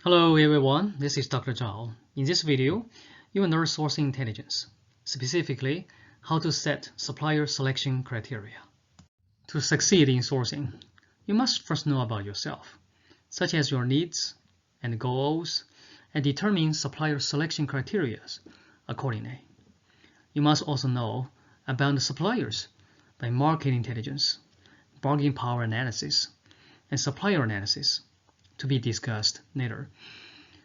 Hello everyone, this is Dr. Zhao. In this video, you will learn sourcing intelligence, specifically how to set supplier selection criteria. To succeed in sourcing, you must first know about yourself, such as your needs and goals, and determine supplier selection criteria accordingly. You must also know about the suppliers by market intelligence, bargaining power analysis, and supplier analysis, to be discussed later.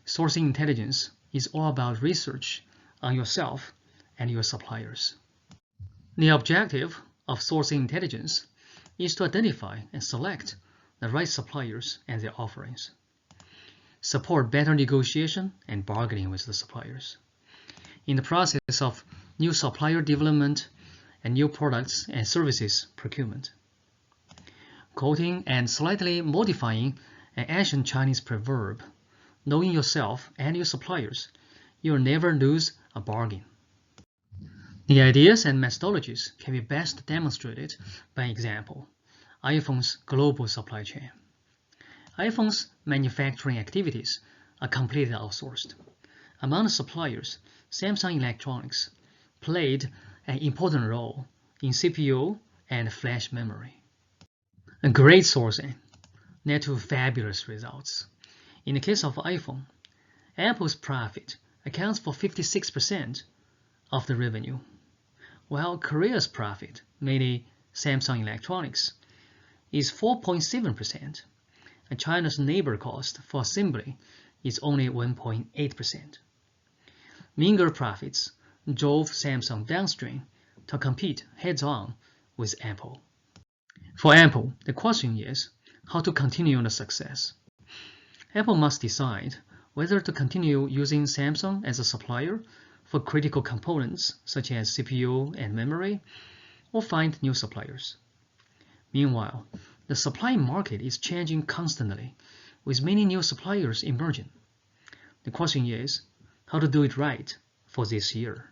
Sourcing intelligence is all about research on yourself and your suppliers. The objective of sourcing intelligence is to identify and select the right suppliers and their offerings, support better negotiation and bargaining with the suppliers. In the process of new supplier development and new products and services procurement, quoting and slightly modifying an ancient Chinese proverb, knowing yourself and your suppliers, you'll never lose a bargain. The ideas and methodologies can be best demonstrated by an example: iPhone's global supply chain. iPhone's manufacturing activities are completely outsourced. Among the suppliers, Samsung Electronics played an important role in CPU and flash memory. A great sourcing led to fabulous results. In the case of iPhone, Apple's profit accounts for 56% of the revenue, while Korea's profit, mainly Samsung Electronics, is 4.7%, and China's labor cost for assembly is only 1.8%. Meager profits drove Samsung downstream to compete heads-on with Apple. For Apple, the question is how to continue the success. Apple must decide whether to continue using Samsung as a supplier for critical components such as CPU and memory, or find new suppliers. Meanwhile, the supply market is changing constantly, with many new suppliers emerging. The question is how to do it right for this year.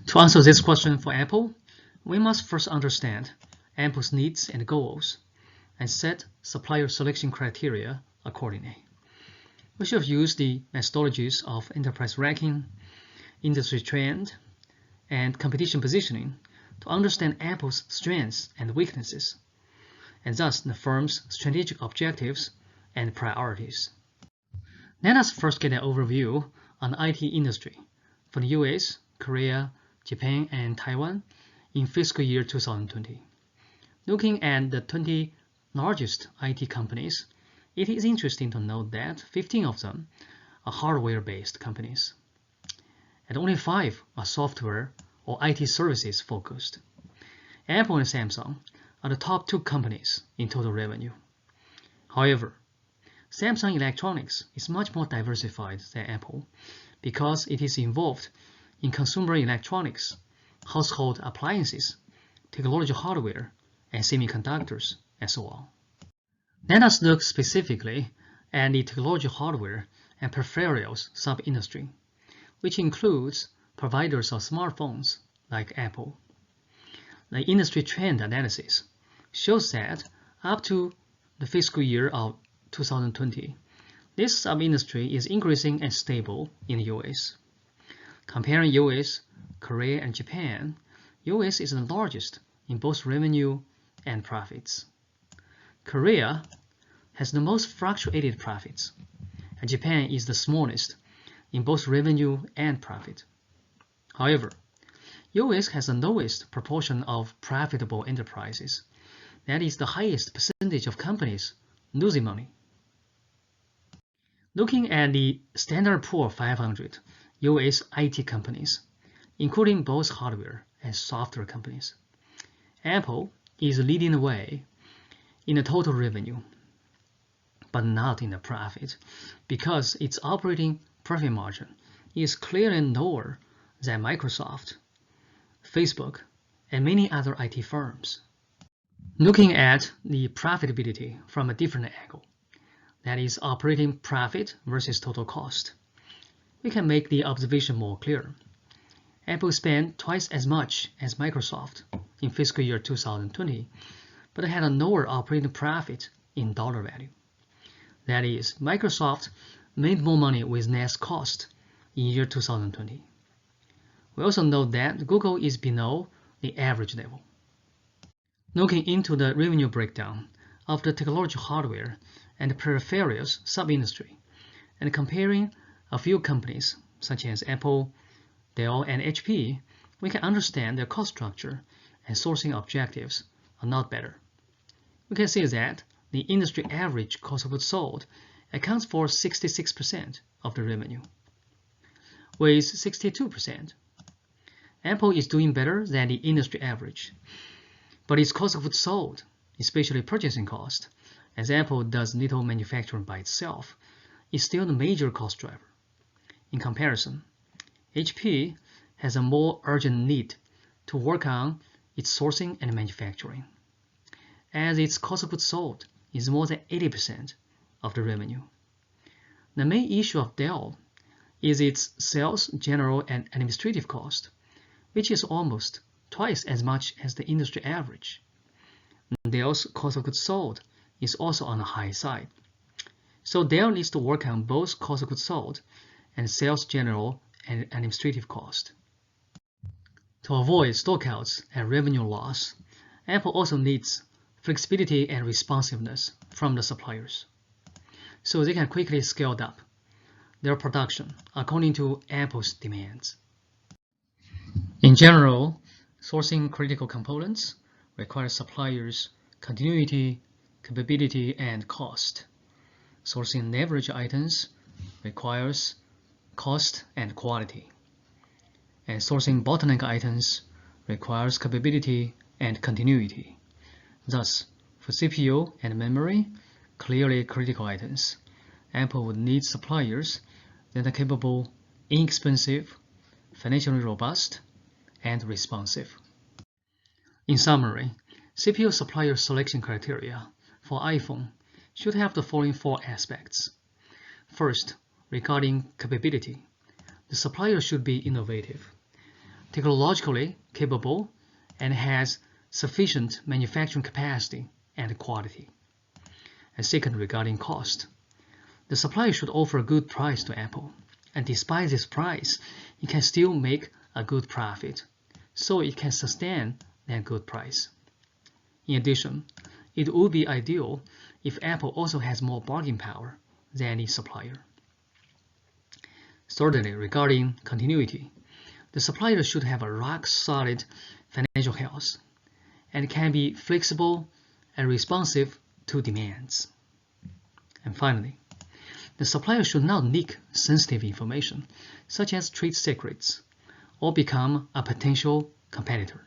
To answer this question for Apple, we must first understand Apple's needs and goals, and set supplier selection criteria accordingly. We should use the methodologies of enterprise ranking, industry trend, and competition positioning to understand Apple's strengths and weaknesses, and thus the firm's strategic objectives and priorities. Let us first get an overview on the IT industry for the US, Korea, Japan, and Taiwan in fiscal year 2020. Looking at the 20 largest IT companies, it is interesting to note that 15 of them are hardware-based companies, and only 5 are software or IT services focused. Apple and Samsung are the top 2 companies in total revenue. However, Samsung Electronics is much more diversified than Apple because it is involved in consumer electronics, household appliances, technology hardware, and semiconductors, and so on. Let us look specifically at the technology hardware and peripherals sub-industry, which includes providers of smartphones like Apple. The industry trend analysis shows that up to the fiscal year of 2020, this sub-industry is increasing and stable in the US. Comparing US, Korea, and Japan, US is the largest in both revenue and profits. Korea has the most fluctuated profits, and Japan is the smallest in both revenue and profit. However, US has the lowest proportion of profitable enterprises. That is the highest percentage of companies losing money. Looking at the Standard Poor's 500 US IT companies, including both hardware and software companies, Apple is leading the way in the total revenue, but not in the profit, because its operating profit margin is clearly lower than Microsoft, Facebook, and many other IT firms. Looking at the profitability from a different angle, that is operating profit versus total cost, we can make the observation more clear. Apple spent twice as much as Microsoft in fiscal year 2020, but had a lower operating profit in dollar value. That is, Microsoft made more money with net cost in year 2020. We also note that Google is below the average level. Looking into the revenue breakdown of the technology hardware and peripherals sub-industry, and comparing a few companies such as Apple, Dell, and HP, we can understand their cost structure and sourcing objectives are not better. We can see that the industry average cost of goods sold accounts for 66% of the revenue, with 62%. Apple is doing better than the industry average, but its cost of goods sold, especially purchasing cost, as Apple does little manufacturing by itself, is still the major cost driver. In comparison, HP has a more urgent need to work on its sourcing and manufacturing, as its cost of goods sold is more than 80% of the revenue. The main issue of Dell is its sales, general, and administrative cost, which is almost twice as much as the industry average. Dell's cost of goods sold is also on the high side. So Dell needs to work on both cost of goods sold and sales, general, and administrative cost. To avoid stockouts and revenue loss, Apple also needs flexibility and responsiveness from the suppliers, so they can quickly scale up their production according to Apple's demands. In general, sourcing critical components requires suppliers' continuity, capability, and cost. Sourcing leverage items requires cost and quality. And sourcing bottleneck items requires capability and continuity. Thus, for CPU and memory, clearly critical items, Apple would need suppliers that are capable, inexpensive, financially robust, and responsive. In summary, CPU supplier selection criteria for iPhone should have the following four aspects. First, regarding capability, the supplier should be innovative, technologically capable, and has sufficient manufacturing capacity and quality. And second, regarding cost, the supplier should offer a good price to Apple, and despite this price, it can still make a good profit, so it can sustain that good price. In addition, it would be ideal if Apple also has more bargaining power than the supplier. Thirdly, regarding continuity, the supplier should have a rock-solid financial health and can be flexible and responsive to demands. And finally, the supplier should not leak sensitive information, such as trade secrets, or become a potential competitor.